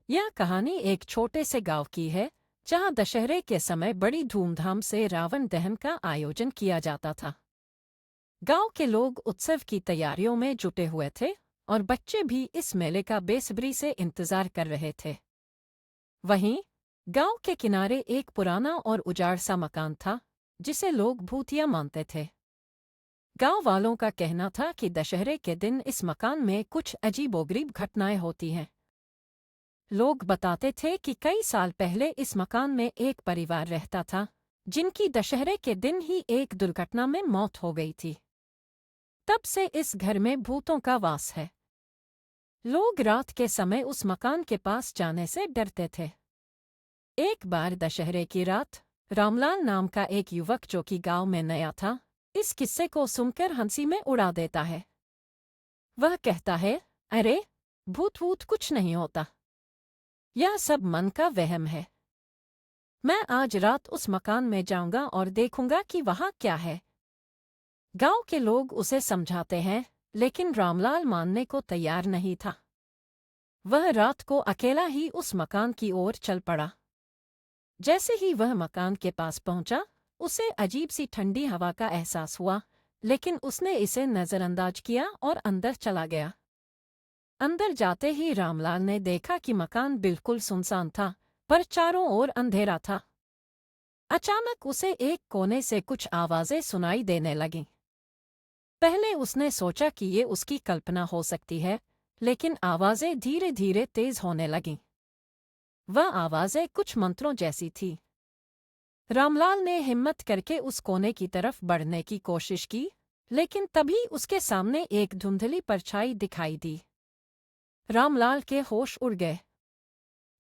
यह कहानी एक छोटे से गांव की है जहां दशहरे के समय बड़ी धूमधाम से रावण दहन का आयोजन किया जाता था। गांव के लोग उत्सव की तैयारियों में जुटे हुए थे और बच्चे भी इस मेले का बेसब्री से इंतजार कर रहे थे। वहीं गांव के किनारे एक पुराना और उजाड़ सा मकान था जिसे लोग भूतिया मानते थे। गांव वालों का कहना था कि दशहरे के दिन इस मकान में कुछ अजीबोगरीब घटनाएं होती हैं। लोग बताते थे कि कई साल पहले इस मकान में एक परिवार रहता था जिनकी दशहरे के दिन ही एक दुर्घटना में मौत हो गई थी। तब से इस घर में भूतों का वास है। लोग रात के समय उस मकान के पास जाने से डरते थे। एक बार दशहरे की रात रामलाल नाम का एक युवक जो कि गांव में नया था इस किस्से को सुनकर हंसी में उड़ा देता है। वह कहता है, अरे भूत वूत कुछ नहीं होता, यह सब मन का वहम है। मैं आज रात उस मकान में जाऊंगा और देखूंगा कि वहां क्या है। गांव के लोग उसे समझाते हैं लेकिन रामलाल मानने को तैयार नहीं था। वह रात को अकेला ही उस मकान की ओर चल पड़ा। जैसे ही वह मकान के पास पहुंचा उसे अजीब सी ठंडी हवा का एहसास हुआ, लेकिन उसने इसे नजरअंदाज किया और अंदर चला गया। अंदर जाते ही रामलाल ने देखा कि मकान बिल्कुल सुनसान था पर चारों ओर अंधेरा था। अचानक उसे एक कोने से कुछ आवाजें सुनाई देने लगीं। पहले उसने सोचा कि ये उसकी कल्पना हो सकती है, लेकिन आवाजें धीरे धीरे तेज होने लगीं। वह आवाजें कुछ मंत्रों जैसी थी। रामलाल ने हिम्मत करके उस कोने की तरफ बढ़ने की कोशिश की, लेकिन तभी उसके सामने एक धुंधली परछाई दिखाई दी। रामलाल के होश उड़ गए।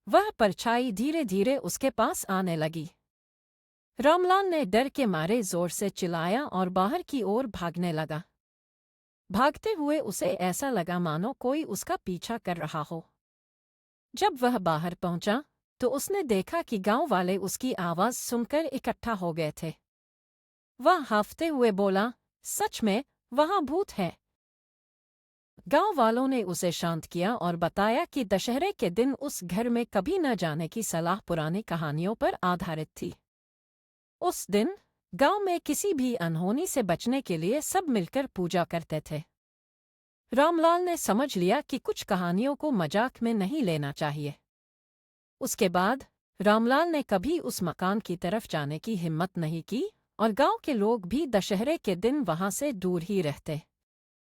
वह परछाई धीरे धीरे उसके पास आने लगी। रामलाल ने डर के मारे जोर से चिल्लाया और बाहर की ओर भागने लगा। भागते हुए उसे ऐसा लगा मानो कोई उसका पीछा कर रहा हो। जब वह बाहर पहुंचा तो उसने देखा कि गांव वाले उसकी आवाज सुनकर इकट्ठा हो गए थे। वह हांफते हुए बोला, सच में वहां भूत है। गांव वालों ने उसे शांत किया और बताया कि दशहरे के दिन उस घर में कभी न जाने की सलाह पुरानी कहानियों पर आधारित थी। उस दिन गांव में किसी भी अनहोनी से बचने के लिए सब मिलकर पूजा करते थे। रामलाल ने समझ लिया कि कुछ कहानियों को मजाक में नहीं लेना चाहिए। उसके बाद रामलाल ने कभी उस मकान की तरफ जाने की हिम्मत नहीं की और गांव के लोग भी दशहरे के दिन वहां से दूर ही रहते।